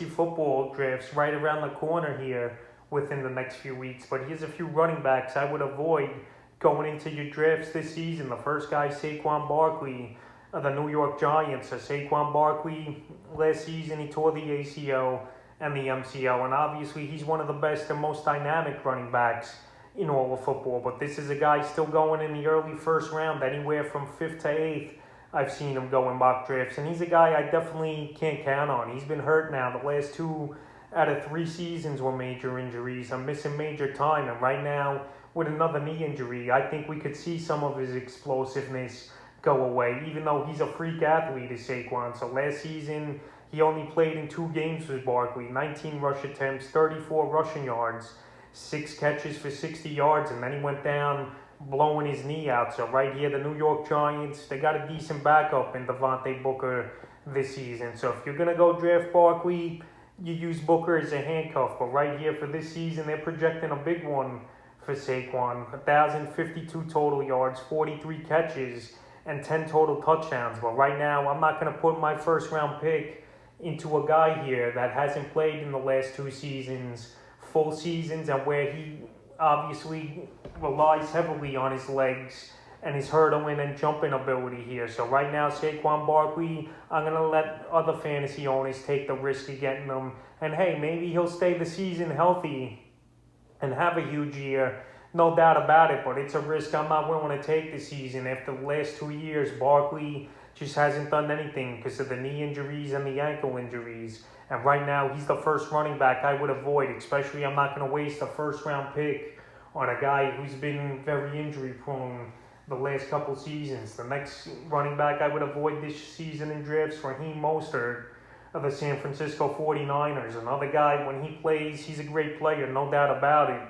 fantasy football drafts right around the corner here within the next few weeks. But here's a few running backs I would avoid going into your drafts this season. The first guy, Saquon Barkley of the New York Giants. So Saquon Barkley, last season he tore the ACL and the MCL, and obviously he's one of the best and most dynamic running backs in all of football. But this is a guy still going in the early first round, anywhere from 5th to 8th. I've seen him go in mock drafts, and he's a guy I definitely can't count on. He's been hurt now. The last 2 out of 3 seasons were major injuries. I'm missing major time, and right now, with another knee injury, I think we could see some of his explosiveness go away, even though he's a freak athlete, is Saquon. So last season, he only played in 2 games with Barkley, 19 rush attempts, 34 rushing yards, 6 catches for 60 yards, and then he went down blowing his knee out. So right here, the New York Giants, they got a decent backup in Devontae Booker this season. So if you're going to go draft Barkley, you use Booker as a handcuff. But right here for this season, they're projecting a big one for Saquon. 1,052 total yards, 43 catches, and 10 total touchdowns. But right now, I'm not going to put my first round pick into a guy here that hasn't played in the last 2 seasons, full seasons, and where he obviously relies heavily on his legs and his hurdling and jumping ability here. So right now, Saquon Barkley, I'm going to let other fantasy owners take the risk of getting him. And hey, maybe he'll stay the season healthy and have a huge year. No doubt about it, but it's a risk I'm not willing to take this season. After the last 2 years, Barkley just hasn't done anything because of the knee injuries and the ankle injuries. And right now, he's the first running back I would avoid, especially I'm not going to waste a first-round pick on a guy who's been very injury-prone the last couple seasons. The next running back I would avoid this season in drafts, Raheem Mostert of the San Francisco 49ers. Another guy, when he plays, he's a great player, no doubt about it.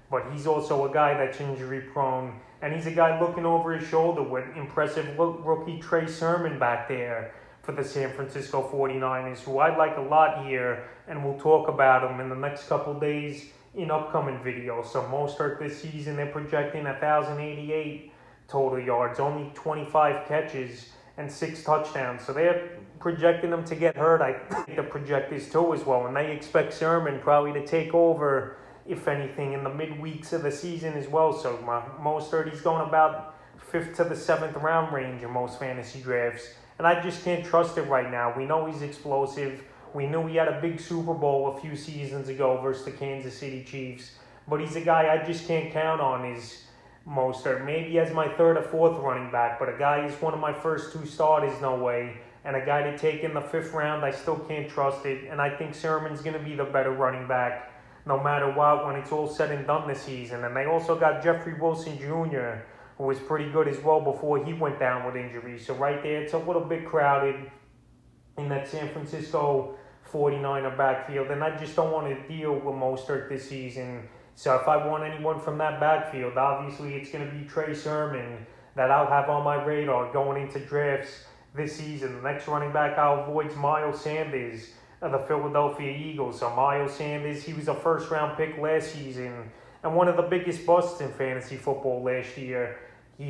But he's also a guy that's injury-prone. And he's a guy looking over his shoulder with impressive rookie Sherman back there for the San Francisco 49ers, who I like a lot here, and we'll talk about him in the next couple days in upcoming videos. So Mostert this season, they're projecting 1,088 total yards, only 25 catches, and 6 touchdowns. So they're projecting him to get hurt. I think the projectors too as well, and they expect Sherman probably to take over, if anything, in the mid-weeks of the season as well. So Mostert, he's going about 5th to the 7th round range in most fantasy drafts. And I just can't trust it right now. We know he's explosive. We knew he had a big Super Bowl a few seasons ago versus the Kansas City Chiefs. But he's a guy I just can't count on, is Mostert. Maybe as my 3rd or 4th running back, but a guy who's one of my first 2 starters, no way. And a guy to take in the 5th round, I still can't trust it. And I think Sherman's going to be the better running back no matter what when it's all said and done this season. And they also got Jeffrey Wilson Jr., who was pretty good as well before he went down with injury. So right there, it's a little bit crowded in that San Francisco 49er backfield. And I just don't want to deal with Mostert this season. So if I want anyone from that backfield, obviously it's going to be Sherman that I'll have on my radar going into drafts this season. The next running back I'll avoid is Miles Sanders of the Philadelphia Eagles. So Miles Sanders, he was a first-round pick last season and one of the biggest busts in fantasy football last year. He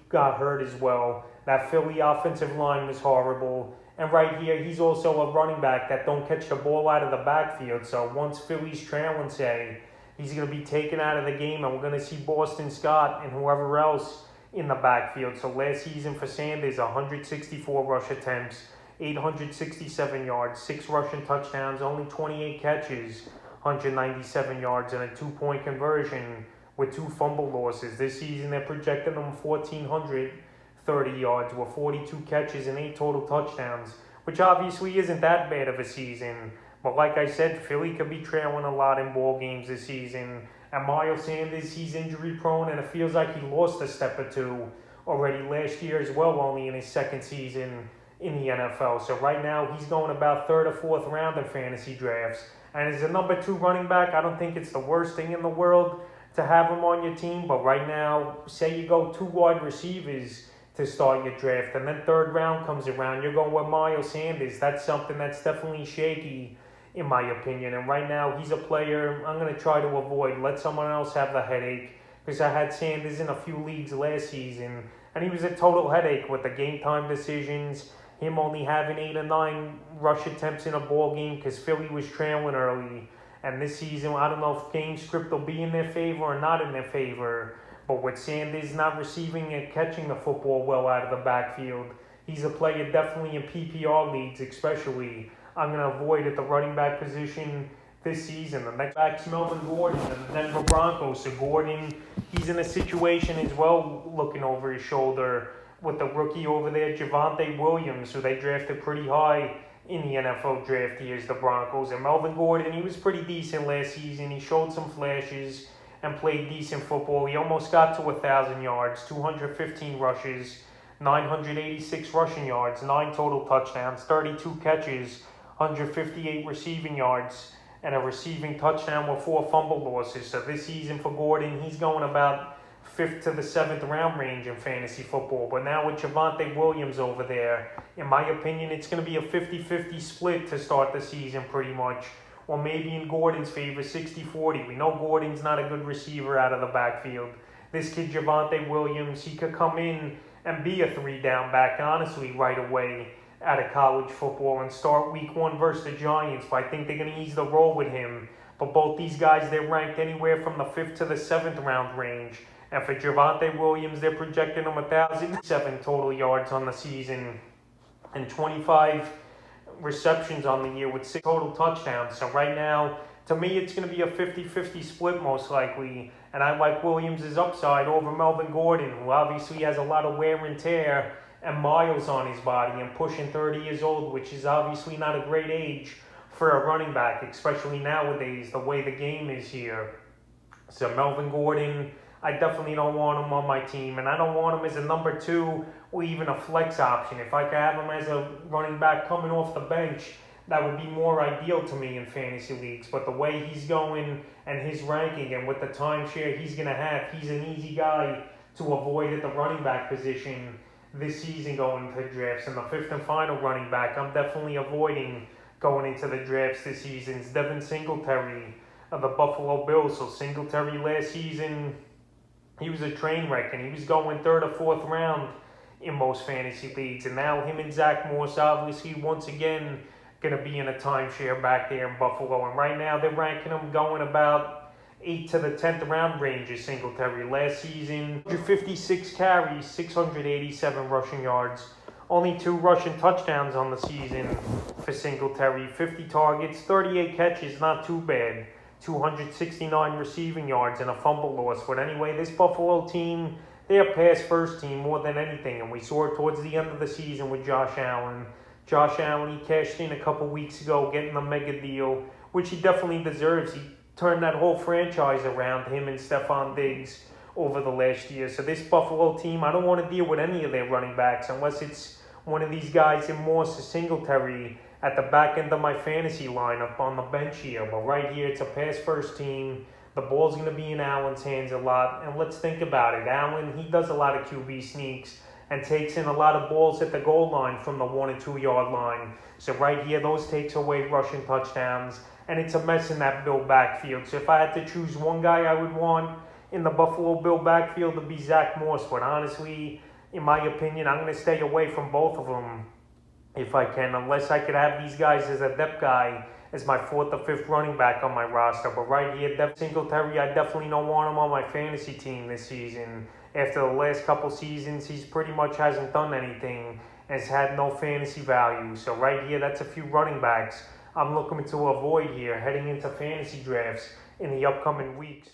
got hurt as well. That Philly offensive line was horrible. And right here, he's also a running back that don't catch the ball out of the backfield. So once Philly's trailing, say, he's going to be taken out of the game, and we're going to see Boston Scott and whoever else in the backfield. So last season for Sanders, 164 rush attempts, 867 yards, 6 rushing touchdowns, only 28 catches, 197 yards, and a 2-point conversion with 2 fumble losses. This season, they're projecting him 1,430 yards with 42 catches and 8 total touchdowns, which obviously isn't that bad of a season. But like I said, Philly could be trailing a lot in ball games this season. And Miles Sanders, he's injury prone, and it feels like he lost a step or 2 already last year as well, only in his 2nd season in the NFL. So right now, he's going about 3rd or 4th round in fantasy drafts. And as a number 2 running back, I don't think it's the worst thing in the world to have him on your team. But right now, say you go 2 wide receivers to start your draft, and then 3rd round comes around, you're going with Miles Sanders. That's something that's definitely shaky, in my opinion. And right now, he's a player I'm going to try to avoid. Let someone else have the headache, because I had Sanders in a few leagues last season, and he was a total headache with the game time decisions him only having 8 or 9 rush attempts in a ball game because Philly was trailing early. And this season, I don't know if game script will be in their favor or not in their favor. But with Sanders not receiving and catching the football well out of the backfield, he's a player definitely in PPR leagues especially. I'm going to avoid at the running back position this season. The next back's Melvin Gordon and the Denver Broncos. So Gordon, he's in a situation as well, looking over his shoulder with the rookie over there, Javonte Williams, who they drafted pretty high in the NFL draft here as the Broncos. And Melvin Gordon, he was pretty decent last season. He showed some flashes and played decent football. He almost got to 1,000 yards, 215 rushes, 986 rushing yards, 9 total touchdowns, 32 catches, 158 receiving yards, and a receiving touchdown with 4 fumble losses. So this season for Gordon, he's going about 5th to the 7th round range in fantasy football. But now with Javonte Williams over there, in my opinion, it's going to be a 50-50 split to start the season pretty much. Or maybe in Gordon's favor, 60-40. We know Gordon's not a good receiver out of the backfield. This kid, Javonte Williams, he could come in and be a 3-down back, honestly, right away out of college football and start week 1 versus the Giants. But I think they're going to ease the roll with him. But both these guys, they're ranked anywhere from the 5th to the 7th round range. And for Javonte Williams, they're projecting him 1,007 total yards on the season and 25 receptions on the year with 6 total touchdowns. So right now, to me, it's going to be a 50-50 split most likely. And I like Williams' upside over Melvin Gordon, who obviously has a lot of wear and tear and miles on his body and pushing 30 years old, which is obviously not a great age for a running back, especially nowadays, the way the game is here. So Melvin Gordon, I definitely don't want him on my team, and I don't want him as a number 2 or even a flex option. If I could have him as a running back coming off the bench, that would be more ideal to me in fantasy leagues. But the way he's going and his ranking and with the timeshare he's going to have, he's an easy guy to avoid at the running back position this season going into drafts. And the 5th and final running back, I'm definitely avoiding going into the drafts this season. It's Devin Singletary of the Buffalo Bills. So Singletary last season, he was a train wreck, and he was going 3rd or 4th round in most fantasy leagues. And now him and Zach Moss, obviously, once again, going to be in a timeshare back there in Buffalo. And right now, they're ranking him going about 8th to the 10th round range of Singletary. Last season, 156 carries, 687 rushing yards. Only 2 rushing touchdowns on the season for Singletary. 50 targets, 38 catches, not too bad. 269 receiving yards and a fumble loss. But anyway, this Buffalo team, they're a pass-first team more than anything. And we saw it towards the end of the season with Josh Allen. Josh Allen, he cashed in a couple weeks ago, getting a mega deal, which he definitely deserves. He turned that whole franchise around, him and Stephon Diggs, over the last year. So this Buffalo team, I don't want to deal with any of their running backs unless it's one of these guys in Moss or Singletary at the back end of my fantasy lineup on the bench here. But right here, it's a pass-first team. The ball's going to be in Allen's hands a lot. And let's think about it. Allen, he does a lot of QB sneaks and takes in a lot of balls at the goal line from the 1 and 2 yard line. So right here, those takes away rushing touchdowns. And it's a mess in that Bill backfield. So if I had to choose one guy I would want in the Buffalo Bill backfield, it would be Zach Moss. But honestly, in my opinion, I'm going to stay away from both of them if I can, unless I could have these guys as a depth guy, as my 4th or 5th running back on my roster. But right here, Devin Singletary, I definitely don't want him on my fantasy team this season. After the last couple seasons, he's pretty much hasn't done anything, has had no fantasy value. So right here, that's a few running backs I'm looking to avoid here heading into fantasy drafts in the upcoming weeks.